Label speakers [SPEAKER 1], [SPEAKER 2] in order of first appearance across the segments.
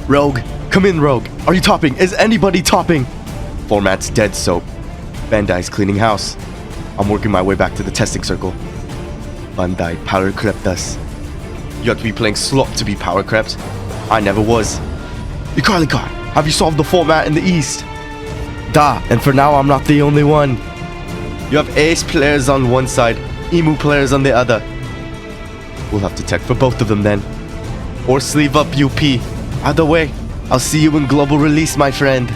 [SPEAKER 1] Rogue, come in, Rogue. Are you topping? Is anybody topping? Format's dead soap. Bandai's cleaning house. I'm working my way back to the testing circle. Bandai power crept us. You have to be playing slop to be power crept. I never was. Ikarlikar, have you solved the format in the east? Da, and for now I'm not the only one. You have ace players on one side, emu players on the other. We'll have to tech for both of them then. Or sleeve up UP. Either way, I'll see you in global release, my friend.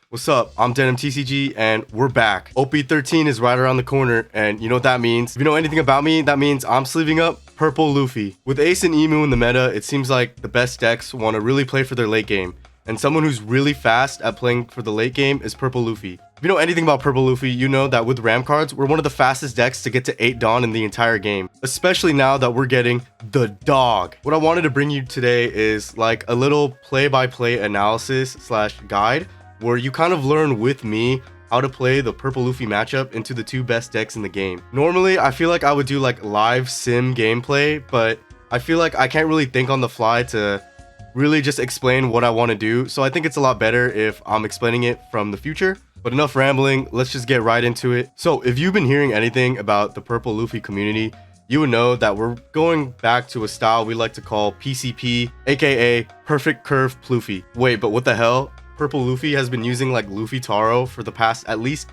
[SPEAKER 1] What's up? I'm DenimTCG and we're back. OP13 is right around the corner, and you know what that means. If you know anything about me, that means I'm sleeving up Purple Luffy. With Ace and Emu in the meta, it seems like the best decks want to really play for their late game. And someone who's really fast at playing for the late game is Purple Luffy. If you know anything about Purple Luffy, you know that with Ram cards, we're one of the fastest decks to get to 8 Dawn in the entire game. Especially now that we're getting the dog. What I wanted to bring you today is like a little play-by-play analysis slash guide where you kind of learn with me how to play the Purple Luffy matchup into the 2 best decks in the game. Normally, I feel like I would do like live sim gameplay, but I feel like I can't really think on the fly to really just explain what I want to do. So I think it's a lot better if I'm explaining it from the future. But enough rambling, let's just get right into it. So if you've been hearing anything about the Purple Luffy community, you would know that we're going back to a style we like to call PCP, aka Perferct Curve Pluffy. Wait, but what the hell? Purple Luffy has been using like Luffy Taro for the past at least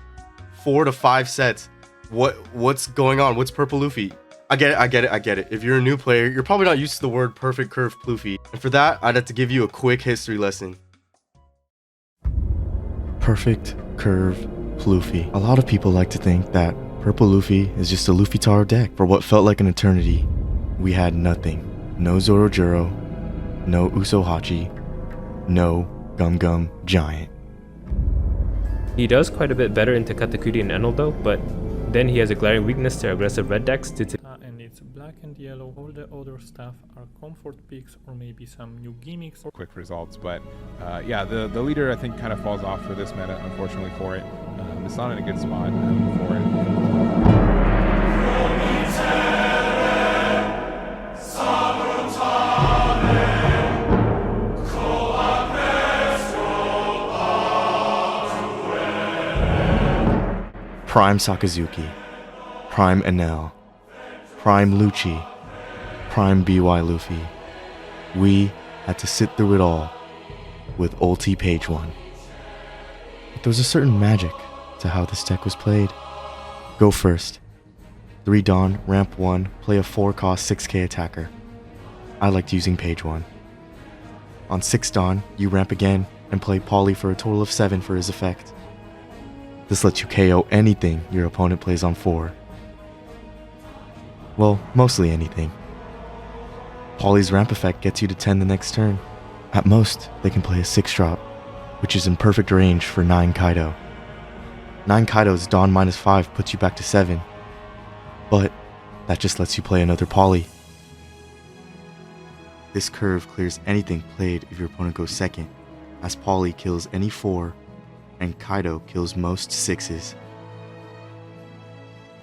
[SPEAKER 1] 4 to 5 sets. What's going on? What's Purple Luffy? I get it. If you're a new player, you're probably not used to the word Perferct Curve Pluffy. And for that, I'd have to give you a quick history lesson. Perferct Curve Pluffy. A lot of people like to think that Purple Luffy is just a Luffy Taro deck. For what felt like an eternity, we had nothing. No Zorojuro, no Usohachi, no Gum Gum Giant.
[SPEAKER 2] He does quite a bit better into Katakuri and Enel though, but then he has a glaring weakness to aggressive red decks due to
[SPEAKER 3] and it's black and yellow. All the other stuff are comfort picks or maybe some new gimmicks.
[SPEAKER 4] Quick results, but yeah, the leader I think kind of falls off for this meta, unfortunately for it. It's not in a good spot for it.
[SPEAKER 1] Prime Sakazuki, Prime Enel, Prime Lucci, Prime BY Luffy. We had to sit through it all with ulti page 1. But there was a certain magic to how this deck was played. Go first. 3 Dawn, ramp 1, play a 4 cost 6k attacker. I liked using page 1. On 6 Dawn, you ramp again and play Poly for a total of 7 for his effect. This lets you KO anything your opponent plays on 4. Well, mostly anything. Poly's ramp effect gets you to 10 the next turn. At most, they can play a 6 drop, which is in perfect range for 9 Kaido. 9 Kaido's Dawn -5 puts you back to 7, but that just lets you play another Poly. This curve clears anything played if your opponent goes second, as Poly kills any 4 and Kaido kills most 6s.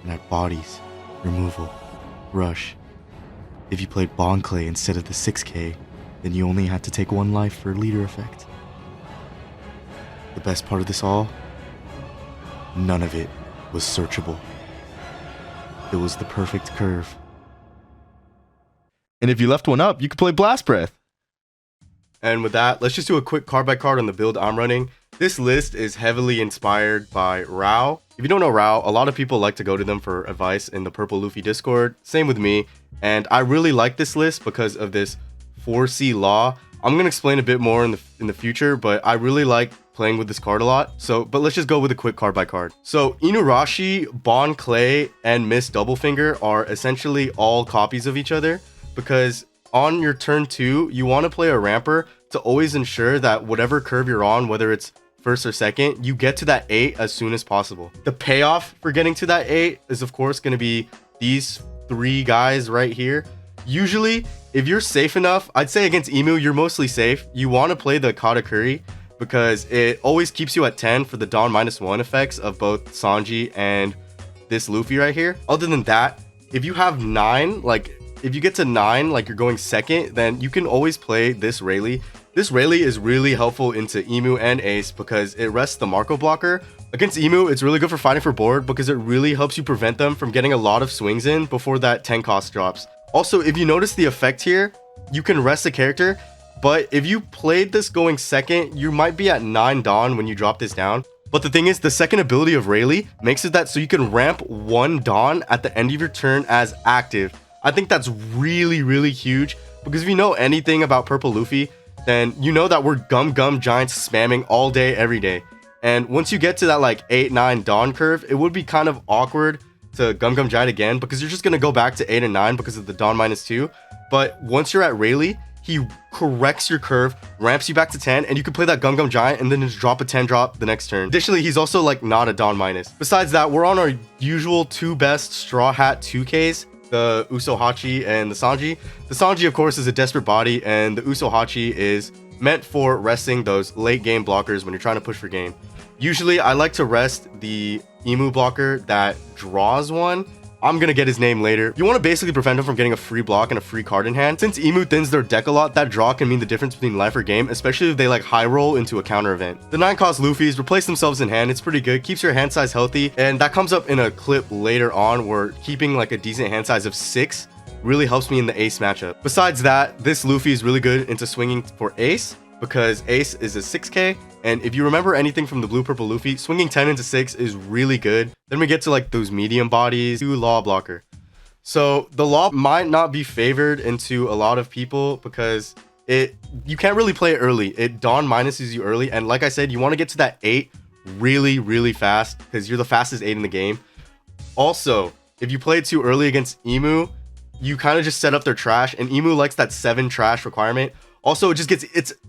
[SPEAKER 1] And at bodies, removal, rush. If you played Bon Clay instead of the 6k, then you only had to take 1 life for leader effect. The best part of this all? None of it was searchable. It was the perfect curve. And if you left one up, you could play Blast Breath. And with that, let's just do a quick card by card on the build I'm running. This list is heavily inspired by Rao. If you don't know Rao, a lot of people like to go to them for advice in the Purple Luffy Discord. Same with me. And I really like this list because of this 4C law. I'm going to explain a bit more in the future, but I really like playing with this card a lot. But let's just go with a quick card by card. So Inurashi, Bon Clay, and Miss Doublefinger are essentially all copies of each other because on your turn 2, you want to play a ramper to always ensure that whatever curve you're on, whether it's first or second, you get to that 8 as soon as possible. The payoff for getting to that 8 is of course going to be these 3 guys right here. Usually, if you're safe enough, I'd say against Emu, you're mostly safe. You want to play the Katakuri because it always keeps you at 10 for the Dawn -1 effects of both Sanji and this Luffy right here. Other than that, if you have 9, like if you get to 9, like you're going second, then you can always play this Rayleigh. This Rayleigh is really helpful into Emu and Ace because it rests the Marco blocker. Against Emu, it's really good for fighting for board because it really helps you prevent them from getting a lot of swings in before that 10 cost drops. Also, if you notice the effect here, you can rest a character, but if you played this going second, you might be at 9 Dawn when you drop this down. But the thing is, the second ability of Rayleigh makes it that so you can ramp 1 Dawn at the end of your turn as active. I think that's really, really huge because if you know anything about Purple Luffy, then you know that we're Gum Giants spamming all day, every day. And once you get to that like 8-9 Dawn curve, it would be kind of awkward to Gum Giant again because you're just going to go back to 8 and 9 because of the Dawn -2. But once you're at Rayleigh, he corrects your curve, ramps you back to 10, and you can play that Gum Giant and then just drop a 10 drop the next turn. Additionally, he's also like not a Dawn minus. Besides that, we're on our usual 2 best Straw Hat 2Ks, the Usohachi and the Sanji. The Sanji, of course, is a desperate body, and the Usohachi is meant for resting those late game blockers when you're trying to push for game. Usually, I like to rest the Emu blocker that draws one. I'm gonna get his name later. You want to basically prevent him from getting a free block and a free card in hand. Since Emu thins their deck a lot, that draw can mean the difference between life or game, especially if they like high roll into a counter event. The 9 cost Luffy's replace themselves in hand. It's pretty good, keeps your hand size healthy, and that comes up in a clip later on where keeping like a decent hand size of 6 really helps me in the Ace matchup. Besides that, this Luffy is really good into swinging for Ace because Ace is a 6k, and if you remember anything from the Blue Purple Luffy, swinging 10 into 6 is really good. Then we get to like those medium bodies, 2 Law blocker. So the Law might not be favored into a lot of people because you can't really play it early. It Dawn minuses you early, and like I said, you want to get to that 8 really, really fast because you're the fastest 8 in the game. Also, if you play it too early against Emu, you kind of just set up their trash, and Emu likes that 7 trash requirement. Also, it just gets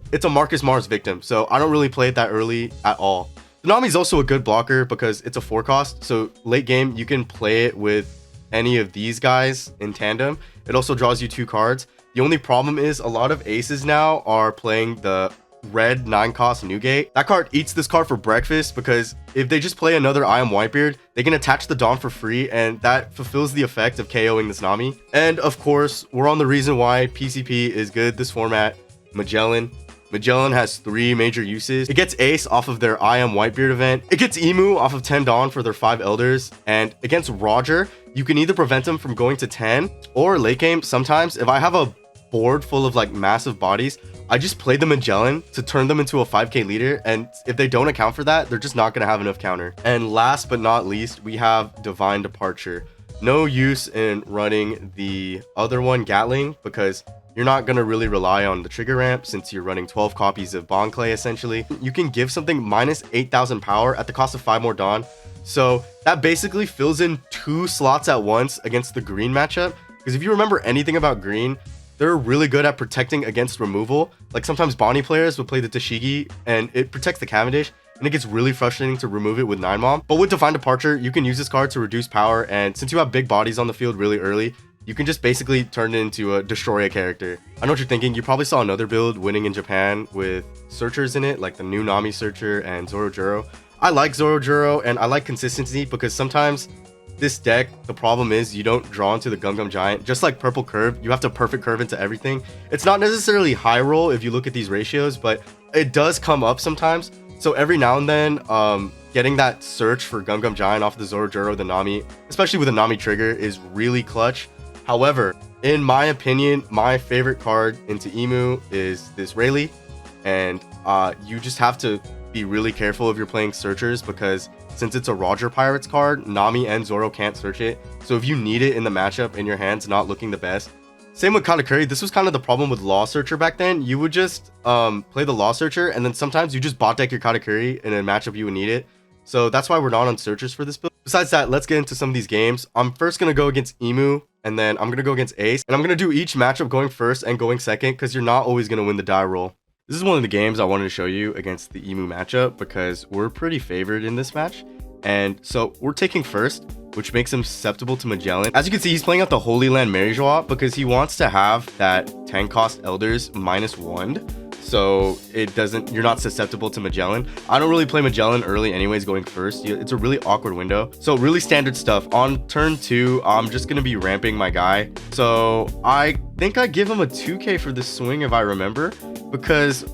[SPEAKER 1] it's a Marcus Mars victim, so I don't really play it that early at all. The Nami's also a good blocker because it's a 4 cost, so late game you can play it with any of these guys in tandem. It also draws you 2 cards. The only problem is a lot of aces now are playing the red 9 cost Newgate. That card eats this card for breakfast because if they just play another I Am Whitebeard, they can attach the Dawn for free, and that fulfills the effect of KOing this Nami. And of course, we're on the reason why PCP is good this format. Magellan has 3 major uses. It gets Ace off of their I Am Whitebeard event. It gets Emu off of 10 Dawn for their 5 Elders. And against Roger, you can either prevent him from going to 10 or late game. Sometimes if I have a board full of like massive bodies, I just play the Magellan to turn them into a 5k leader. And if they don't account for that, they're just not going to have enough counter. And last but not least, we have Divine Departure. No use in running the other one, Gatling, because you're not going to really rely on the trigger ramp since you're running 12 copies of Bond Clay essentially. You can give something minus 8,000 power at the cost of 5 more Dawn. So that basically fills in 2 slots at once against the green matchup. Because if you remember anything about green, they're really good at protecting against removal. Like sometimes Bonnie players would play the Tashigi and it protects the Cavendish, and it gets really frustrating to remove it with 9 Mom. But with Divine Departure, you can use this card to reduce power, and since you have big bodies on the field really early, you can just basically turn it into a destroy a character. I know what you're thinking. You probably saw another build winning in Japan with searchers in it, like the new Nami searcher and Zorojuro. I like Zorojuro and I like consistency because sometimes this deck, the problem is you don't draw into the Gum Giant. Just like Purple Curve, you have to perfect curve into everything. It's not necessarily high roll if you look at these ratios, but it does come up sometimes. So every now and then, getting that search for Gum Giant off the Zorojuro, the Nami, especially with a Nami trigger, is really clutch. However, in my opinion, my favorite card into Emu is this Rayleigh, and you just have to be really careful if you're playing searchers because since it's a Roger Pirates card, Nami and Zoro can't search it. So if you need it in the matchup and your hand's not looking the best. Same with Katakuri. This was kind of the problem with Law Searcher back then. You would just play the Law Searcher, and then sometimes you just bot deck your Katakuri in a matchup you would need it. So that's why we're not on searchers for this build. Besides that, let's get into some of these games. I'm first going to go against Emu, and then I'm going to go against Ace. And I'm going to do each matchup going first and going second because you're not always going to win the die roll. This is one of the games I wanted to show you against the Emu matchup because we're pretty favored in this match. And so we're taking first, which makes him susceptible to Magellan. As you can see, he's playing out the Holy Land Maryjoie because he wants to have that 10 cost Elders -1. so you're not susceptible to Magellan. I don't really play Magellan early anyways, going first. It's a really awkward window. So really standard stuff. On turn 2, I'm just gonna be ramping my guy. So I think I give him a 2k for this swing if I remember, because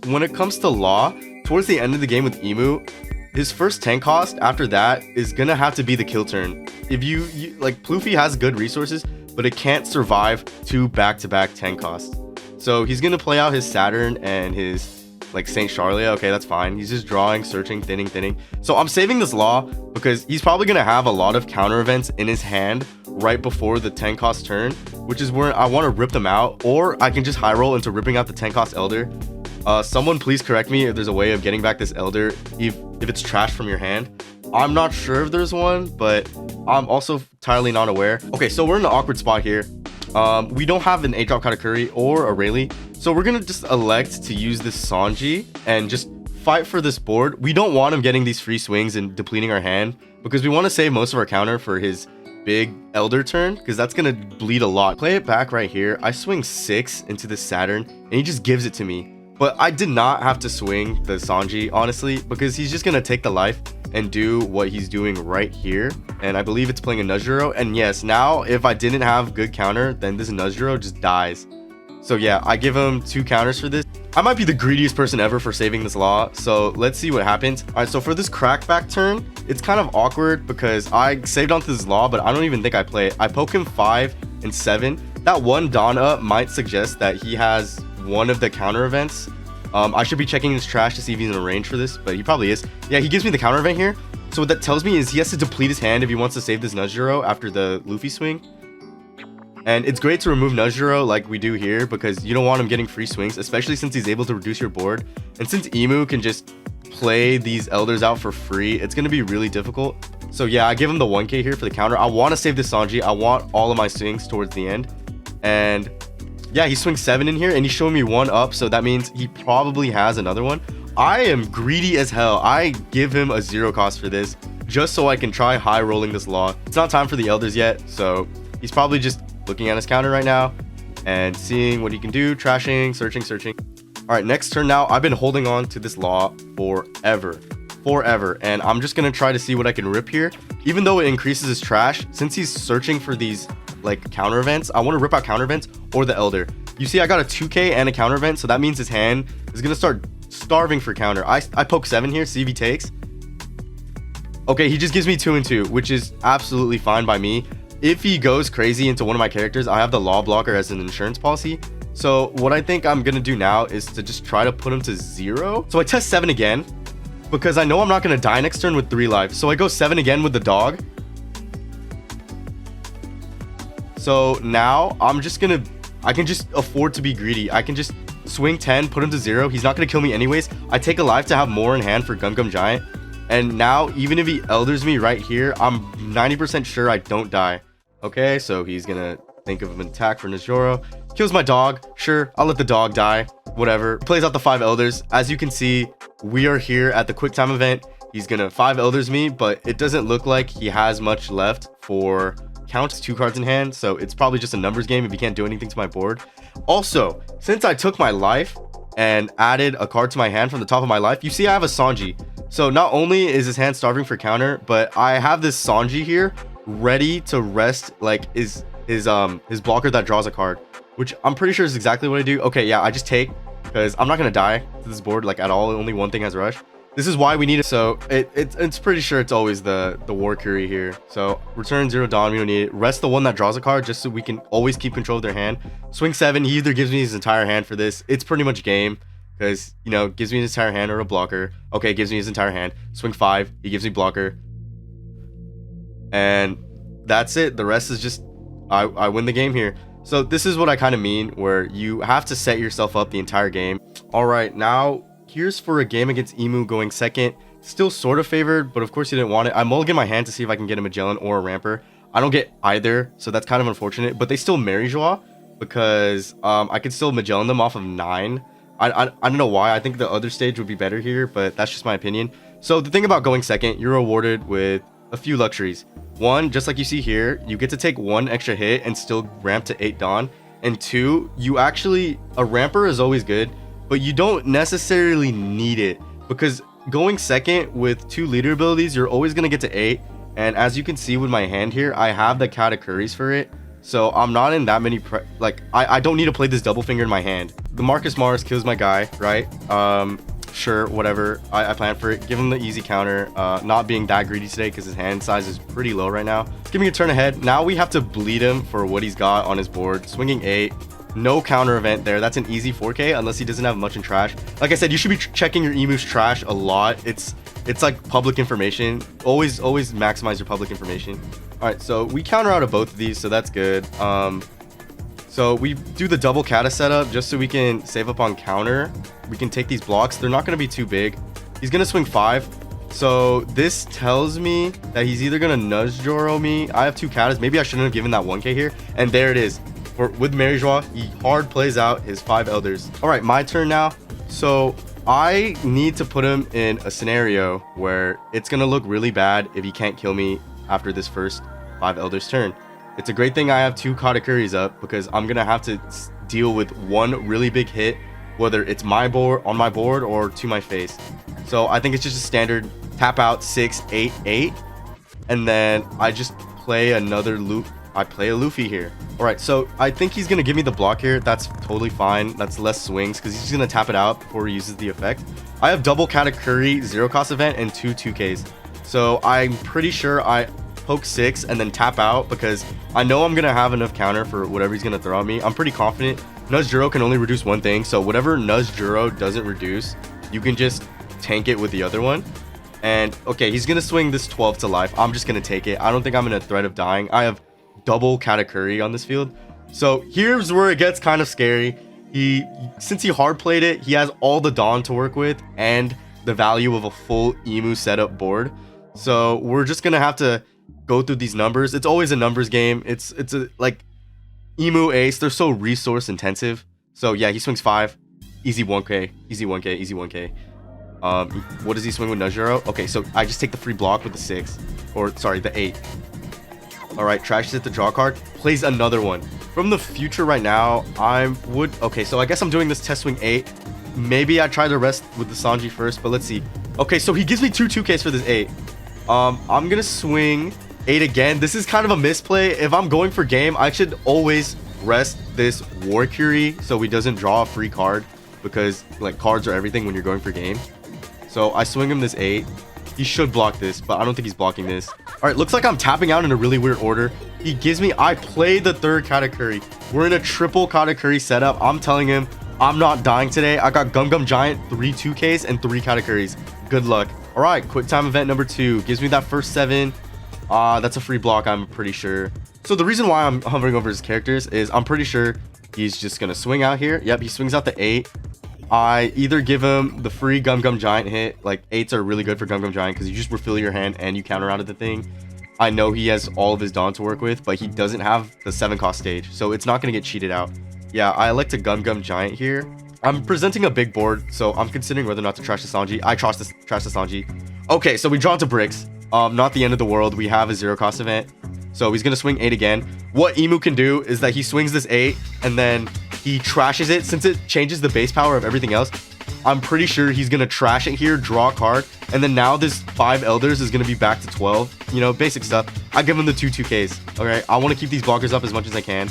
[SPEAKER 1] when it comes to Law, towards the end of the game with Emu, his first tank cost after that is gonna have to be the kill turn. If you like, Pluffy has good resources, but it can't survive 2 back-to-back tank costs. So he's gonna play out his Saturn and his like Saint Charlia. Okay, that's fine. He's just drawing, searching, thinning. So I'm saving this Law because he's probably gonna have a lot of counter events in his hand right before the 10 cost turn, which is where I want to rip them out, or I can just high roll into ripping out the 10 cost Elder. Someone please correct me if there's a way of getting back this Elder if it's trash from your hand. I'm not sure if there's one, but I'm also entirely not aware. Okay, so we're in an awkward spot here. We don't have an 8-drop Katakuri or a Rayleigh, so we're gonna just elect to use this Sanji and just fight for this board. We don't want him getting these free swings and depleting our hand, because we want to save most of our counter for his big Elder turn, because that's gonna bleed a lot. Play it back right here. I swing 6 into the Saturn and he just gives it to me. But I did not have to swing the Sanji, honestly, because he's just gonna take the life and do what he's doing right here. And I believe it's playing a Nuzuro. And yes, now if I didn't have good counter, then this Nuzuro just dies. So yeah, I give him 2 counters for this. I might be the greediest person ever for saving this Law, so let's see what happens. All right, so for this crackback turn, it's kind of awkward because I saved onto this Law, but I don't even think I play it. I poke him 5 and 7. That one Dawn up might suggest that he has one of the counter events. I should be checking his trash to see if he's in range for this, but he probably is. Yeah, he gives me the counter event here. So what that tells me is he has to deplete his hand if he wants to save this Nuzuro after the Luffy swing. And it's great to remove Nuzuro like we do here, because you don't want him getting free swings, especially since he's able to reduce your board. And since Emu can just play these Elders out for free, it's going to be really difficult. So yeah, I give him the 1k here for the counter. I want to save this Sanji. I want all of my swings towards the end. And yeah, he swings 7 in here and he's showing me 1 up, so that means he probably has another one. I am greedy as hell. I give him a 0 cost for this just so I can try high rolling this Law. It's not time for the Elders yet, so he's probably just looking at his counter right now and seeing what he can do, trashing, searching. All right, next turn now. I've been holding on to this Law forever, and I'm just gonna try to see what I can rip here. Even though it increases his trash, since he's searching for these like counter events, I want to rip out counter events or the Elder. You see, I got a 2k and a counter event, so that means his hand is gonna start starving for counter. I poke 7 here, see if he takes. Okay, he just gives me 2 and 2, which is absolutely fine by me. If he goes crazy into one of my characters, I have the Law blocker as an insurance policy. So what I think I'm gonna do now is to just try to put him to 0. So I test 7 again, because I know I'm not gonna die next turn with 3 life. So I go 7 again with the dog. So now I can just afford to be greedy. I can just swing 10, put him to 0. He's not gonna kill me anyways. I take a life to have more in hand for Gum Gum Giant. And now, even if he Elders me right here, I'm 90% sure I don't die. Okay, so he's gonna think of an attack for Nuzuro. Kills my dog. Sure, I'll let the dog die. Whatever. Plays out the 5 Elders. As you can see, we are here at the quick time event. He's gonna 5 Elders me, but it doesn't look like he has much left for count. 2 cards in hand, so it's probably just a numbers game if he can't do anything to my board. Also, since I took my life and added a card to my hand from the top of my life, you see I have a Sanji. So not only is his hand starving for counter, but I have this Sanji here ready to rest like his blocker that draws a card, which I'm pretty sure is exactly what I do. Okay, yeah, I just take, because I'm not gonna die to this board like at all. Only one thing has rush. This is why we need it. So it's pretty sure it's always the War Curie here. So return 0 Dawn, we don't need it. Rest the one that draws a card just so we can always keep control of their hand. Swing 7, he either gives me his entire hand for this. It's pretty much game, because, you know, gives me his entire hand or a blocker. Okay, gives me his entire hand. Swing 5, he gives me blocker. And that's it. The rest is just, I win the game here. So this is what I kind of mean, where you have to set yourself up the entire game. All right, now here's for a game against Emu going second. Still sort of favored, but of course he didn't want it. I mulligan my hand to see if I can get a Magellan or a Ramper. I don't get either, so that's kind of unfortunate. But they still marry Joie, because I could still Magellan them off of 9. I don't know why. I think the other stage would be better here, but that's just my opinion. So the thing about going second, you're rewarded with a few luxuries. 1, just like you see here, you get to take 1 extra hit and still ramp to 8 Dawn. And 2, you actually, a Ramper is always good, but you don't necessarily need it, because going second with 2 leader abilities, you're always going to get to 8. And as you can see with my hand here, I have the categories for it. So I'm not in that many, I don't need to play this double finger in my hand. The Marcus Mars kills my guy, right? Sure, whatever. I plan for it. Give him the easy counter. Not being that greedy today because his hand size is pretty low right now. Give me a turn ahead. Now we have to bleed him for what he's got on his board. Swinging 8. No counter event there. That's an easy 4K unless he doesn't have much in trash. Like I said, you should be checking your emu's trash a lot. It's like public information. Always maximize your public information. All right, so we counter out of both of these, so that's good. So we do the double kata setup just so we can save up on counter. We can take these blocks. They're not going to be too big. He's going to swing 5. So this tells me that he's either going to nudge Joro me. I have 2 katas. Maybe I shouldn't have given that 1K here. And there it is. With Mary Joie, he hard plays out his 5 elders. All right, my turn now. So I need to put him in a scenario where it's going to look really bad if he can't kill me after this first 5 elders turn. It's a great thing I have 2 Katakuris up, because I'm going to have to deal with one really big hit, whether it's on my board or to my face. So I think it's just a standard tap out 6, 8, 8. And then I just play another loop. I play a Luffy here. All right, so I think he's going to give me the block here. That's totally fine. That's less swings because he's just going to tap it out before he uses the effect. I have double Katakuri 0 cost event and 2 2Ks. So I'm pretty sure I poke 6 and then tap out because I know I'm going to have enough counter for whatever he's going to throw at me. I'm pretty confident. Nudge Juro can only reduce one thing. So whatever Nudge Juro doesn't reduce, you can just tank it with the other one. And okay, he's going to swing this 12 to life. I'm just going to take it. I don't think I'm in a threat of dying. I have double Katakuri on this field. So here's where it gets kind of scary. Since he hard played it, he has all the Dawn to work with and the value of a full Emu setup board. So we're just gonna have to go through these numbers. It's always a numbers game. It's a like Emu Ace, they're so resource intensive. So yeah, he swings 5, easy 1K, easy 1K, easy 1K. What does he swing with Najuro? Okay, so I just take the free block with the 6, or sorry, the 8. All right, trashes it to draw card, plays another one. From the future right now, okay, so I guess I'm doing this test swing 8. Maybe I try the rest with the Sanji first, but let's see. Okay, so he gives me 2 2Ks for this 8. I'm gonna swing 8 again. This is kind of a misplay. If I'm going for game, I should always rest this War Curie so he doesn't draw a free card, because like cards are everything when you're going for game. So I swing him this 8. He should block this, but I don't think he's blocking this. All right, looks like I'm tapping out in a really weird order. I play the 3rd Katakuri. We're in a triple Katakuri setup. I'm telling him I'm not dying today. I got Gum Gum Giant, 3 2Ks, and 3 Katakuris. Good luck. All right, quick time event number 2. Gives me that first 7. That's a free block, I'm pretty sure. So the reason why I'm hovering over his characters is I'm pretty sure he's just going to swing out here. Yep, he swings out the 8. I either give him the free Gum Gum Giant hit. Like 8s are really good for Gum Gum Giant because you just refill your hand and you counter out of the thing. I know he has all of his Dawn to work with, but he doesn't have the 7 cost stage, so it's not going to get cheated out. Yeah, I elect a Gum Gum Giant here. I'm presenting a big board, so I'm considering whether or not to trash the Sanji. I trash the Sanji. Okay, so we draw into bricks. Not the end of the world. We have a 0 cost event. So he's going to swing 8 again. What Emu can do is that he swings this 8 and then he trashes it. Since it changes the base power of everything else, I'm pretty sure he's going to trash it here, draw a card, and then now this 5 elders is going to be back to 12. You know, basic stuff. I give him the 2 2Ks. Okay, I want to keep these blockers up as much as I can.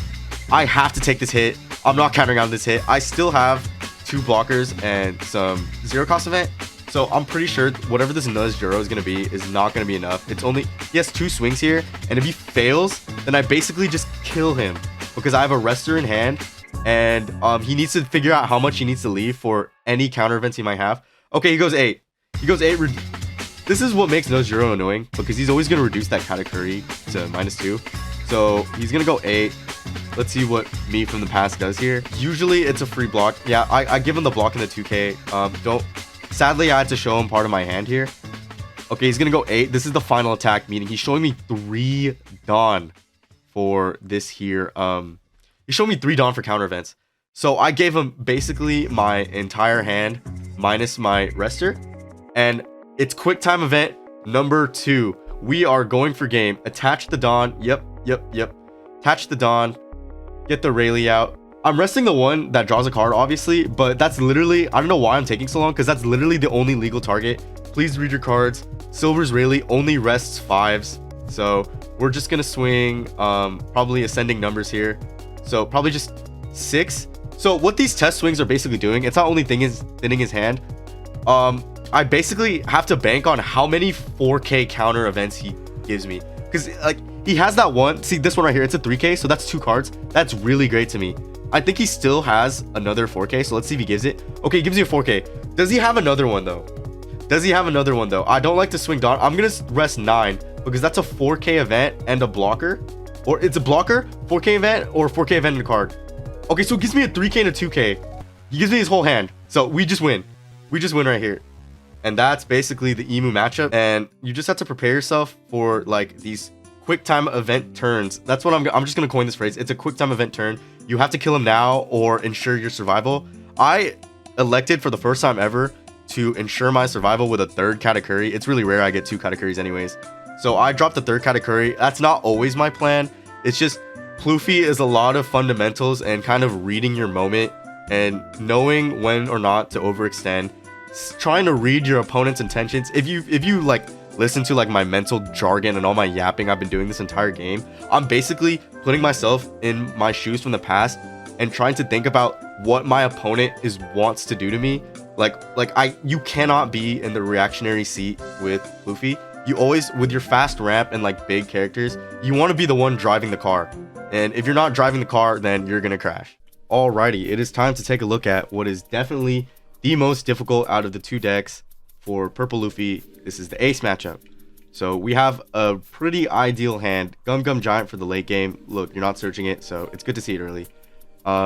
[SPEAKER 1] I have to take this hit. I'm not countering out this hit. I still have 2 blockers and some 0 cost event. So I'm pretty sure whatever this Nuz Juro is going to be is not going to be enough. He has 2 swings here, and if he fails, then I basically just kill him because I have a Rester in hand, and he needs to figure out how much he needs to leave for any counter events he might have. Okay, he goes 8. He goes 8. This is what makes Nuz Juro annoying because he's always going to reduce that Katakuri to -2. So he's going to go 8. Let's see what me from the past does here. Usually it's a free block. Yeah, I give him the block in the 2K. Sadly, I had to show him part of my hand here. Okay, he's going to go 8. This is the final attack, meaning he's showing me 3 Dawn for this here. He's showing me 3 Dawn for counter events. So I gave him basically my entire hand minus my Rester. And it's quick time event number 2. We are going for game. Attach the Dawn. Yep. Attach the Dawn. Get the Rayleigh out. I'm resting the one that draws a card, obviously, but that's literally, I don't know why I'm taking so long, because that's literally the only legal target. Please read your cards. Silver's Rayleigh only rests 5s, so we're just gonna swing probably ascending numbers here, so probably just 6. So what these test swings are basically doing, it's not only thinning his hand. I basically have to bank on how many 4K counter events he gives me, because like he has that one. See this one right here, it's a 3K, so that's 2 cards. That's really great to me. I think he still has another 4K, so let's see if he gives it. Okay, he gives you a 4K. Does he have another one though? I don't like to swing Dawn. I'm gonna rest 9 because that's a 4K event and a blocker, or it's a blocker, 4K event, or 4K event and a card. Okay, so it gives me a 3K and a 2K. He gives me his whole hand, so we just win. We just win right here. And that's basically the Emu matchup, and you just have to prepare yourself for like these quick time event turns. That's what I'm just gonna coin this phrase. It's a quick time event turn. You have to kill him now or ensure your survival. I elected for the first time ever to ensure my survival with a 3rd Katakuri. It's really rare I get 2 Katakuris anyways, so I dropped the 3rd Katakuri. That's not always my plan. It's just Pluffy is a lot of fundamentals and kind of reading your moment and knowing when or not to overextend, trying to read your opponent's intentions. If you like listen to like my mental jargon and all my yapping I've been doing this entire game, I'm basically putting myself in my shoes from the past and trying to think about what my opponent wants to do to me. You cannot be in the reactionary seat with Luffy. You always, with your fast ramp and like big characters, you want to be the one driving the car. And if you're not driving the car, then you're gonna crash. Alrighty, it is time to take a look at what is definitely the most difficult out of the 2 decks for Purple Luffy. This is the Ace matchup. So we have a pretty ideal hand. Gum Gum Giant for the late game. Look, you're not searching it, so it's good to see it early.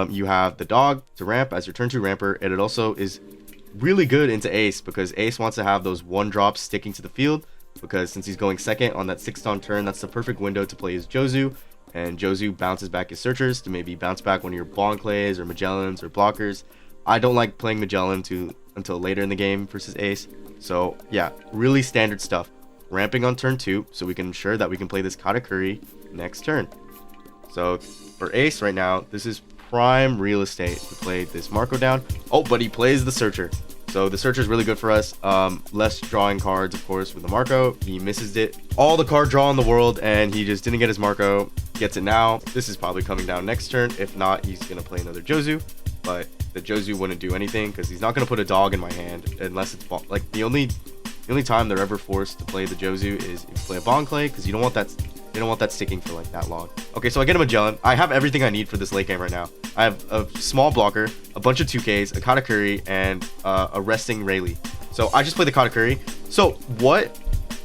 [SPEAKER 1] You have the dog to ramp as your turn 2 ramper, and it also is really good into Ace because Ace wants to have those 1 drops sticking to the field, because since he's going second on that 6-on turn, that's the perfect window to play his Jozu, and Jozu bounces back his searchers to maybe bounce back one of your Bonclays or Magellans or blockers. I don't like playing Magellan until later in the game versus Ace. So yeah, really standard stuff. Ramping on turn 2 so we can ensure that we can play this Katakuri next turn. So for Ace right now, this is prime real estate to play this Marco down. Oh, but he plays the Searcher. So the Searcher is really good for us. Less drawing cards, of course, with the Marco. He misses it. All the card draw in the world, and he just didn't get his Marco. Gets it now. This is probably coming down next turn. If not, he's going to play another Jozu. But the Jozu wouldn't do anything because he's not going to put a dog in my hand unless it's like the only time they're ever forced to play the Jozu is if you play a Bonclay, because you don't want that sticking for like that long. Okay, so I get a Magellan. I have everything I need for this late game right now. I have a small blocker, a bunch of 2Ks, a Katakuri, and a resting Rayleigh. So I just play the Katakuri. So what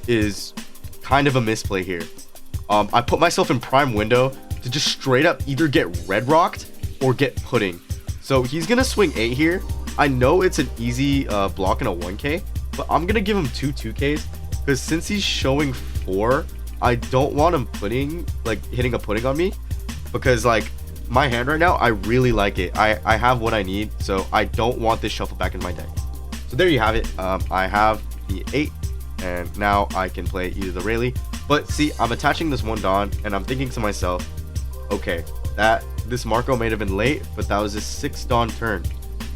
[SPEAKER 1] is kind of a misplay here? I put myself in prime window to just straight up either get red rocked or get pudding. So he's gonna swing 8 here. I know it's an easy block in a 1K, but I'm gonna give him 2 2Ks because since he's showing 4, I don't want him hitting a pudding on me, because like my hand right now, I really like it. I have what I need, so I don't want this shuffle back in my deck. So there you have it. I have the 8, and now I can play either the Rayleigh. But see, I'm attaching this 1 Dawn, and I'm thinking to myself, okay, this Marco may have been late, but that was his 6 Dawn turn.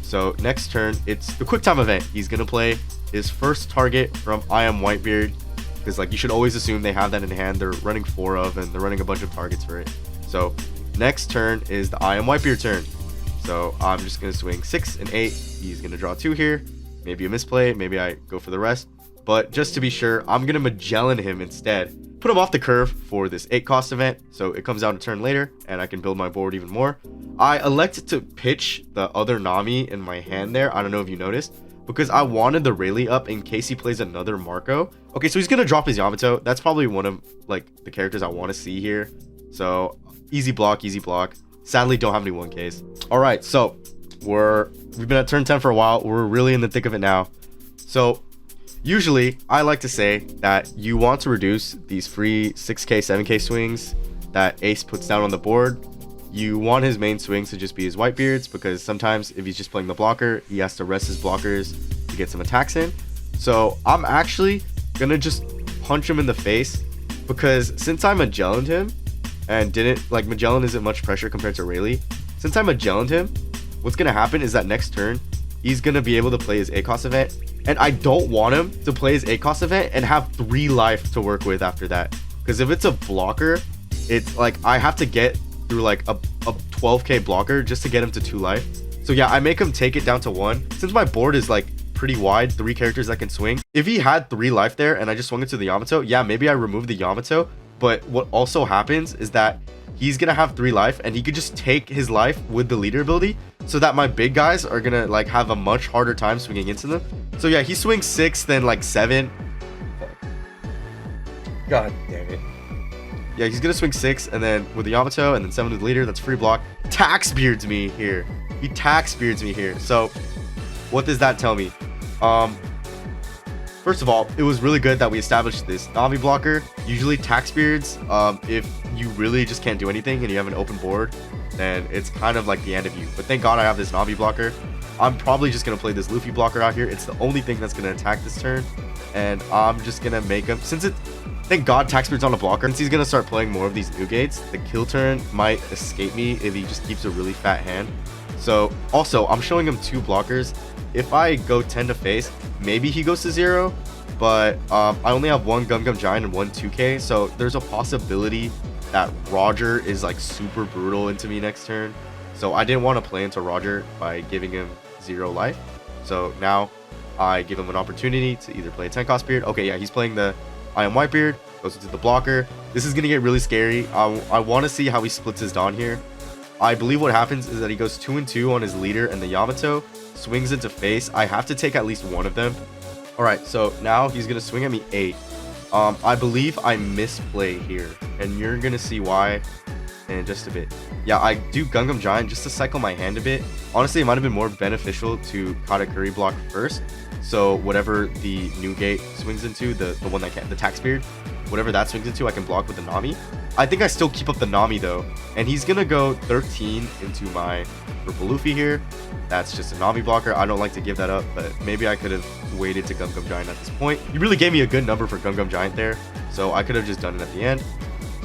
[SPEAKER 1] So next turn, it's the quick time event. He's gonna play his first target from I Am Whitebeard, because like you should always assume they have that in hand. They're running 4 of, and they're running a bunch of targets for it. So next turn is the I Am Whitebeard turn. So I'm just gonna swing 6 and 8. He's gonna draw 2 here. Maybe a misplay. Maybe I go for the rest. But just to be sure, I'm gonna Magellan him instead. Put him off the curve for this 8 cost event, so it comes out a turn later, and I can build my board even more. I elected to pitch the other Nami in my hand there. I don't know if you noticed, because I wanted the Rayleigh up in case he plays another Marco. Okay, so he's gonna drop his Yamato. That's probably one of like the characters I want to see here. So easy block, easy block. Sadly, don't have any 1Ks. All right, so we've been at turn 10 for a while. We're really in the thick of it now. So usually, I like to say that you want to reduce these free 6K, 7K swings that Ace puts down on the board. You want his main swings to just be his Whitebeards, because sometimes if he's just playing the blocker, he has to rest his blockers to get some attacks in. So I'm actually gonna just punch him in the face, because since I Magellaned him and didn't, like, Magellan isn't much pressure compared to Rayleigh, since I Magellaned him, what's gonna happen is that next turn, he's gonna be able to play his ACOS event. And I don't want him to play his ACOS event and have 3 life to work with after that. Because if it's a blocker, it's like I have to get through like a 12k blocker just to get him to 2 life. So yeah, I make him take it down to 1. Since my board is like pretty wide, 3 characters that can swing. If he had 3 life there and I just swung it to the Yamato, yeah, maybe I remove the Yamato. But what also happens is that he's gonna have 3 life and he could just take his life with the leader ability, so that my big guys are gonna like have a much harder time swinging into them. So yeah, he swings 6, then like 7. God damn it. Yeah, he's gonna swing 6 and then with the Yamato and then 7 with the leader. That's free block. Tax beards me here. He tax beards me here. So what does that tell me? First of all, it was really good that we established this Navi blocker. Usually tax beards, if you really just can't do anything and you have an open board, then it's kind of like the end of you. But thank God I have this Navi blocker. I'm probably just gonna play this Luffy blocker out here. It's the only thing that's gonna attack this turn, and I'm just gonna make him, since it, thank God tax beard's on a blocker. Since he's gonna start playing more of these new gates, the kill turn might escape me if he just keeps a really fat hand. So also, I'm showing him 2 blockers. If I go 10 to face, maybe he goes to 0, but I only have 1 Gum Gum Giant and 1 2k, so there's a possibility that Roger is like super brutal into me next turn. So I didn't want to play into Roger by giving him 0 life. So now I give him an opportunity to either play a 10 cost beard. Okay, yeah, he's playing the I Am Whitebeard, goes into the blocker. This is gonna get really scary. I want to see how he splits his Dawn here. I believe what happens is that he goes 2 and 2 on his leader and the Yamato, swings into face. I have to take at least one of them. All right, so now he's gonna swing at me 8. I believe I misplay here, and you're gonna see why in just a bit. Yeah, I do Gungam Giant just to cycle my hand a bit. Honestly, it might have been more beneficial to Katakuri block first. So whatever the new gate swings into, the one that can, the tax beard, whatever that swings into, I can block with the Nami. I think I still keep up the Nami though, and he's gonna go 13 into my purple Luffy here. That's just a Nami blocker. I don't like to give that up, but maybe I could have waited to Gum Gum Giant at this point. He really gave me a good number for Gum Gum Giant there, so I could have just done it at the end.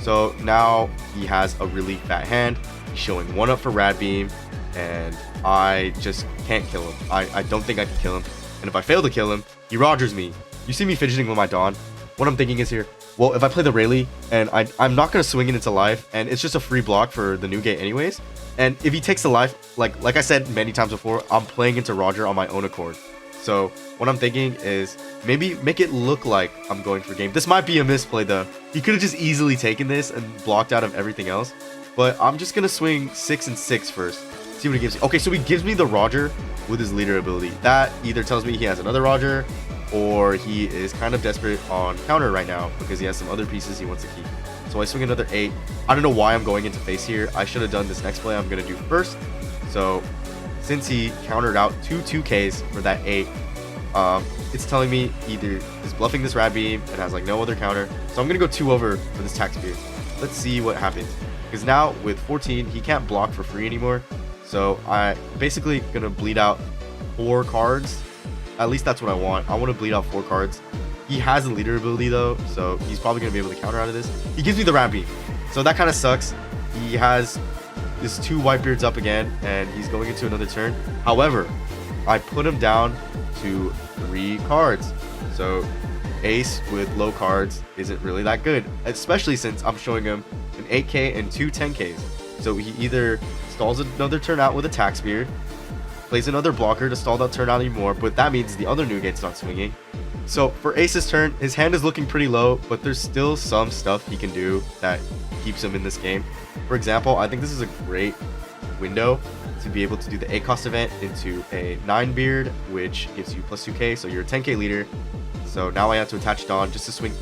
[SPEAKER 1] So now he has a really fat hand. He's showing 1-up for Rad Beam, and I just can't kill him. I don't think I can kill him, and if I fail to kill him, he Rogers me. You see me fidgeting with my Dawn. What I'm thinking is here, well, if I play the Rayleigh and I'm not going to swing it into life, and it's just a free block for the new gate anyways, and if he takes the life, like I said many times before, I'm playing into Roger on my own accord. So what I'm thinking is maybe make it look like I'm going for game. This might be a misplay though. He could have just easily taken this and blocked out of everything else, but I'm just going to swing 6 and 6 first. See what he gives me. Okay, so he gives me the Roger with his leader ability. That either tells me he has another Roger, or he is kind of desperate on counter right now because he has some other pieces he wants to keep. So I swing another 8. I don't know why I'm going into face here. I should have done this next play I'm going to do first. So since he countered out 2 2Ks for that 8, it's telling me either he's bluffing this Rad Beam and has like no other counter. So I'm going to go 2 over for this tax beard. Let's see what happens. Because now with 14, he can't block for free anymore. So I basically going to bleed out 4 cards. At least that's what I want. I want to bleed out 4 cards. He has a leader ability though, so he's probably going to be able to counter out of this. He gives me the Rad Beam, so that kind of sucks. He has this 2 Whitebeards up again, and he's going into another turn. However, I put him down to 3 cards. So Ace with low cards isn't really that good, especially since I'm showing him an 8k and 2 10ks. So he either stalls another turn out with a tax beard, plays another blocker to stall that turn out anymore, but that means the other new gate's not swinging. So for Ace's turn, his hand is looking pretty low, but there's still some stuff he can do that keeps him in this game. For example, I think this is a great window to be able to do the 8 cost event into a 9 beard, which gives you plus 2k, so you're a 10k leader. So now I have to attach Dawn just to swing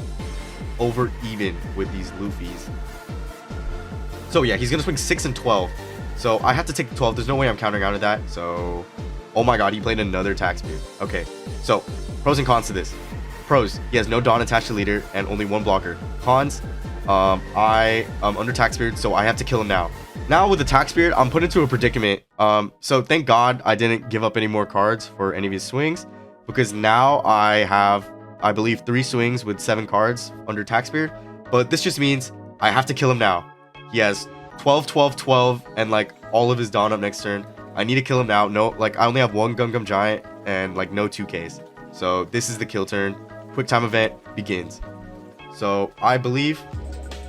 [SPEAKER 1] over even with these Luffys. So yeah, he's gonna swing 6 and 12. So I have to take 12. There's no way I'm countering out of that. So, oh my god, he played another tax beard. Okay, so pros and cons to this. Pros, he has no Dawn attached to leader and only 1 blocker. Cons, I am under tax beard, so I have to kill him now. Now with the tax beard, I'm put into a predicament. So thank God I didn't give up any more cards for any of his swings, because now I have, I believe, 3 swings with 7 cards under tax beard. But this just means I have to kill him now. He has 12, 12, 12, and like all of his Dawn up next turn. I need to kill him now. No, like I only have one Gum Giant and like no 2Ks. So this is the kill turn. Quick time event begins. So I believe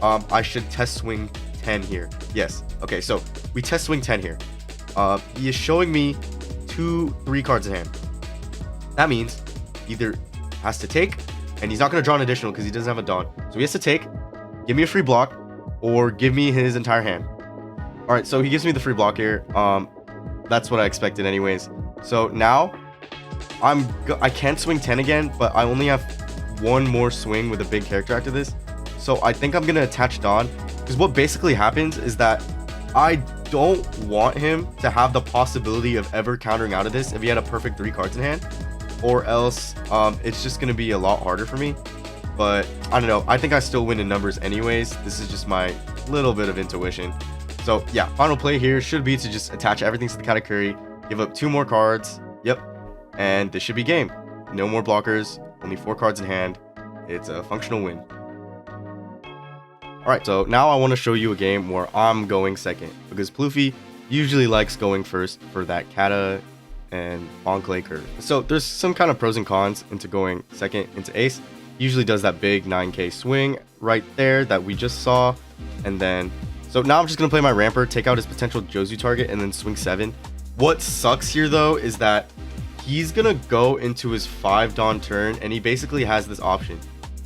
[SPEAKER 1] I should test swing 10 here. Yes. Okay, so we test swing 10 here. He is showing me 3 cards in hand. That means either has to take, and he's not going to draw an additional because he doesn't have a Dawn. So he has to take, give me a free block, or give me his entire hand. All right, so he gives me the free block here. That's what I expected anyways. So now I can't swing 10 again, but I only have one more swing with a big character after this. So I think I'm going to attach Dawn, because what basically happens is that I don't want him to have the possibility of ever countering out of this if he had a perfect 3 cards in hand, or else it's just going to be a lot harder for me. But I don't know, I think I still win in numbers anyways. This is just my little bit of intuition. So yeah, final play here should be to just attach everything to the Katakuri, give up 2 more cards, yep, and this should be game. No more blockers, only 4 cards in hand. It's a functional win. Alright, so now I want to show you a game where I'm going second, because Pluffy usually likes going first for that Kata and Bonkley curve. So there's some kind of pros and cons into going second into ace. He usually does that big 9k swing right there that we just saw, and then so now I'm just going to play my ramper, take out his potential Jozu target, and then swing 7. What sucks here though is that he's going to go into his 5 Dawn turn, and he basically has this option.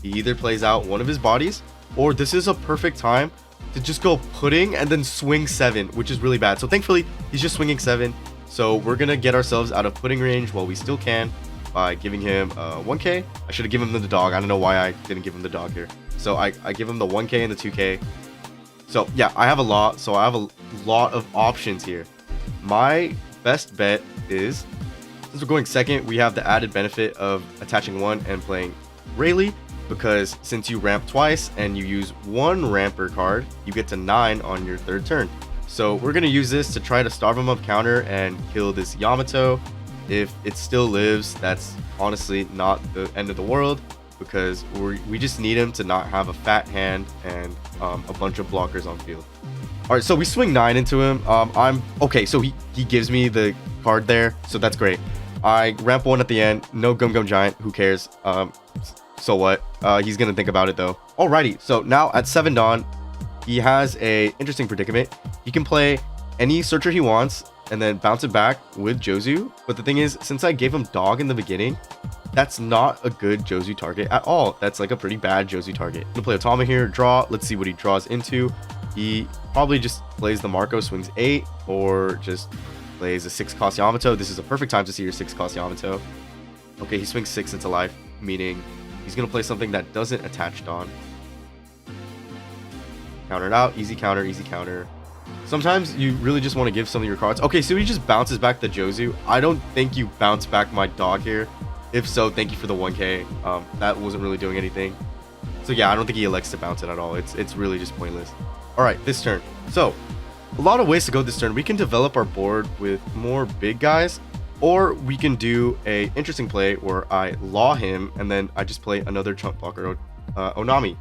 [SPEAKER 1] He either plays out one of his bodies, or this is a perfect time to just go pudding and then swing 7, which is really bad. So thankfully, he's just swinging 7. So we're going to get ourselves out of pudding range while we still can by giving him 1k. I should have given him the dog. I don't know why I didn't give him the dog here. So I give him the 1k and the 2k. So yeah, I have a lot. So I have a lot of options here. My best bet is, since we're going second, we have the added benefit of attaching 1 and playing Rayleigh, because since you ramp twice and you use 1 ramper card, you get to 9 on your 3rd turn. So we're going to use this to try to starve him up counter and kill this Yamato. If it still lives, that's honestly not the end of the world, because we just need him to not have a fat hand and a bunch of blockers on field. All right, so we swing 9 into him. I'm okay, so he gives me the card there, so that's great. I ramp 1 at the end, no Gum Giant, who cares? So what? He's gonna think about it though. Alrighty, so now at 7 Dawn, he has a interesting predicament. He can play any searcher he wants and then bounce it back with Jozu. But the thing is, since I gave him dog in the beginning, that's not a good Jozu target at all. That's like a pretty bad Jozu target. I'm gonna play Otama here, draw. Let's see what he draws into. He probably just plays the Marco, swings 8, or just plays a 6 cost Yamato. This is a perfect time to see your 6 cost Yamato. Okay, he swings 6 into life, meaning he's going to play something that doesn't attach Dawn. Counter it out. Easy counter, easy counter. Sometimes you really just want to give some of your cards. Okay, so he just bounces back the Jozu. I don't think you bounce back my dog here. If so, thank you for the 1k. That wasn't really doing anything. So yeah, I don't think he elects to bounce it at all. It's really just pointless. Alright, this turn. So, a lot of ways to go this turn. We can develop our board with more big guys, or we can do a interesting play where I law him and then I just play another chunk blocker, Onami.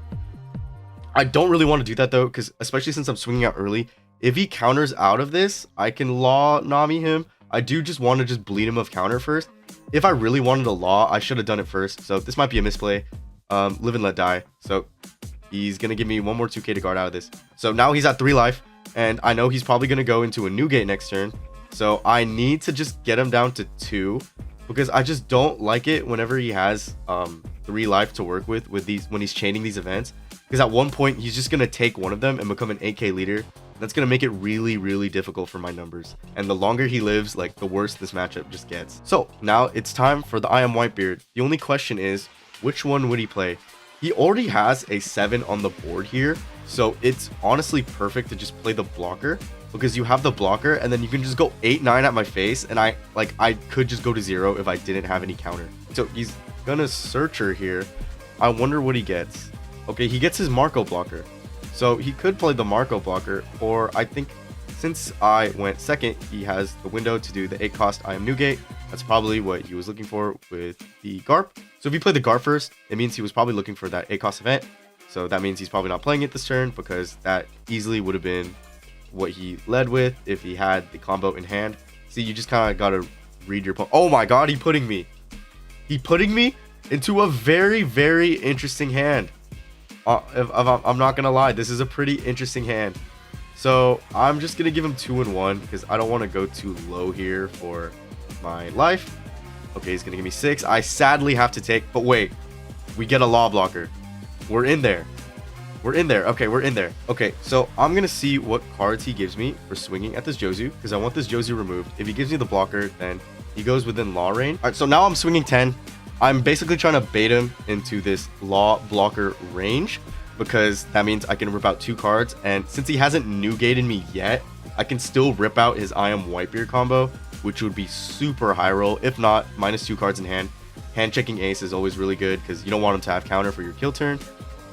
[SPEAKER 1] I don't really want to do that though, because especially since I'm swinging out early, if he counters out of this, I can law Nami him. I do just want to just bleed him of counter first. If I really wanted a law, I should have done it first. So this might be a misplay. Live and let die. So he's going to give me 1 more 2k to guard out of this. So now he's at 3 life, and I know he's probably going to go into a new gate next turn. So I need to just get him down to 2, because I just don't like it whenever he has 3 life to work with these when he's chaining these events, because at one point he's just gonna take one of them and become an 8k leader. That's gonna make it really difficult for my numbers, and the longer he lives, like the worse this matchup just gets. So now it's time for the I Am Whitebeard. The only question is, which one would he play? He already has a 7 on the board here, so it's honestly perfect to just play the blocker, because you have the blocker and then you can just go 8-9 at my face, and I could just go to 0 if I didn't have any counter. So he's gonna searcher here. I wonder what he gets. Okay, he gets his Marco blocker, so he could play the Marco blocker, or I think since I went second, he has the window to do the 8 cost I Am Newgate. That's probably what he was looking for with the Garp. So if he played the Garp first, it means he was probably looking for that 8 cost event. So that means he's probably not playing it this turn, because that easily would have been what he led with if he had the combo in hand. See, you just kind of got to read your... Oh my god, he putting me into a very, very interesting hand. I'm not gonna lie, this is a pretty interesting hand. So I'm just gonna give him 2 and 1 because I don't want to go too low here for my life. Okay, he's gonna give me 6. I sadly have to take, but wait, we get a law blocker. We're in there. Okay, we're in there. Okay, so I'm gonna see what cards he gives me for swinging at this Jozu because I want this Jozu removed. If he gives me the blocker, then he goes within law range. All right, so now I'm swinging 10. I'm basically trying to bait him into this law blocker range because that means I can rip out 2 cards. And since he hasn't new-gated me yet, I can still rip out his I Am Whitebeard combo, which would be super high roll. If not, -2 cards in hand. Hand checking ace is always really good because you don't want him to have counter for your kill turn.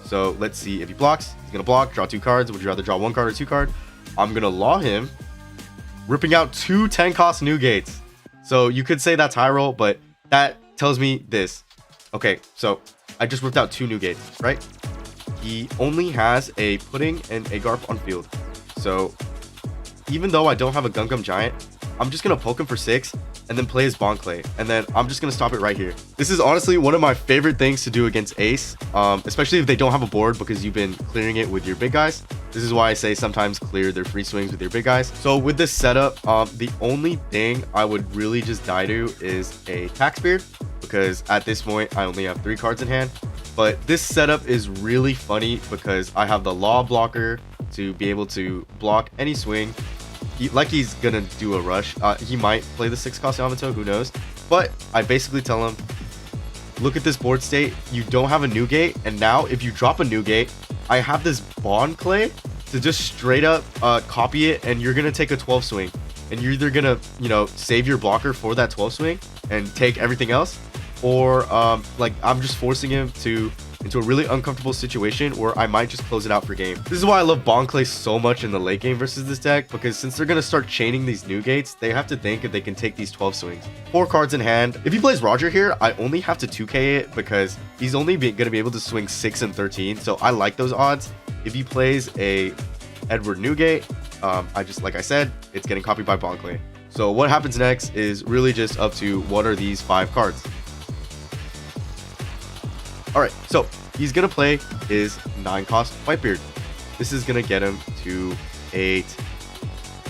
[SPEAKER 1] So let's see if he blocks. He's going to block, draw 2 cards. Would you rather draw 1 card or 2 card? I'm going to law him, ripping out 2 10-cost new-gates. So you could say that's high roll, but that tells me this. Okay, so I just ripped out 2 new gates, right? He only has a pudding and a garp on field. So even though I don't have a Gum Giant, I'm just gonna poke him for 6 and then play his Bonclay, and then I'm just gonna stop it right here. This is honestly one of my favorite things to do against Ace, especially if they don't have a board because you've been clearing it with your big guys. This is why I say sometimes clear their free swings with your big guys. So with this setup, the only thing I would really just die to is a Tax Beard, because at this point I only have 3 cards in hand. But this setup is really funny because I have the law blocker to be able to block any swing. He's gonna do a rush. He might play the 6-cost Yamato, who knows. But I basically tell him, look at this board state, you don't have a new gate, and now if you drop a new gate, I have this Bonclay to just straight up copy it, and you're gonna take a 12 swing. And you're either gonna, save your blocker for that 12 swing and take everything else, or I'm just forcing him into a really uncomfortable situation where I might just close it out for game. This is why I love Bonclay so much in the late game versus this deck, because since they're gonna start chaining these new gates, they have to think if they can take these 12 swings. 4 cards in hand. If he plays Roger here, I only have to 2k it because he's only gonna be able to swing 6 and 13, so I like those odds. If he plays a Edward Newgate, like I said, it's getting copied by Bonclay. So what happens next is really just up to what are these 5 cards. Alright, so he's going to play his 9-cost Whitebeard. This is going to get him to 8.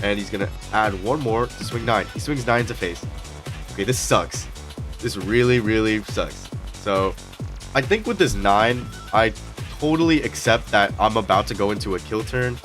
[SPEAKER 1] And he's going to add 1 more to swing 9. He swings 9 to face. Okay, this sucks. This really, really sucks. So I think with this 9, I totally accept that I'm about to go into a kill turn.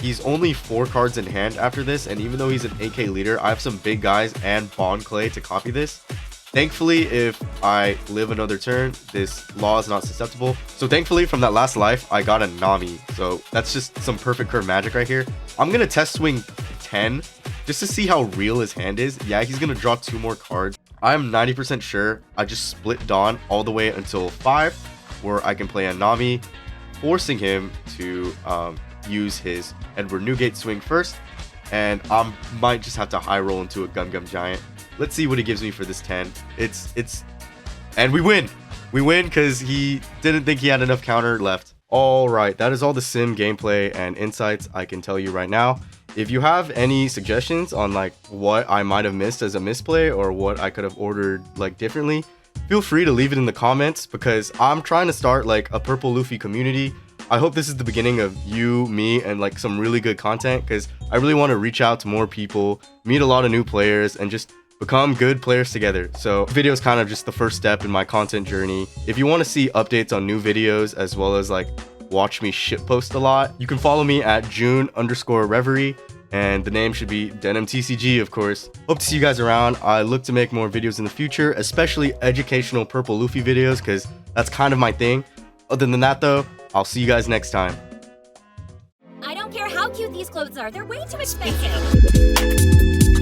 [SPEAKER 1] He's only 4 cards in hand after this, and even though he's an AK leader, I have some big guys and Bonclay to copy this. Thankfully, if I live another turn, this law is not susceptible. So thankfully, from that last life, I got a Nami. So that's just some perfect curve magic right here. I'm going to test swing 10 just to see how real his hand is. Yeah, he's going to draw 2 more cards. I'm 90% sure I just split Dawn all the way until 5, where I can play a Nami, forcing him to use his Edward Newgate swing first. And I might just have to high roll into a Gum Giant. Let's see what he gives me for this 10. And we win. We win because he didn't think he had enough counter left. All right, that is all the sim gameplay and insights I can tell you right now. If you have any suggestions on what I might have missed as a misplay or what I could have ordered differently, feel free to leave it in the comments because I'm trying to start a Purple Luffy community. I hope this is the beginning of you, me, and some really good content because I really want to reach out to more people, meet a lot of new players, and just become good players together. So video is kind of just the first step in my content journey. If you want to see updates on new videos as well as watch me shitpost a lot, you can follow me at June_Reverie, and the name should be DenimTCG, of course. Hope to see you guys around. I look to make more videos in the future, especially educational Purple Luffy videos because that's kind of my thing. Other than that though, I'll see you guys next time.
[SPEAKER 5] I don't care how cute these clothes are, they're way too expensive.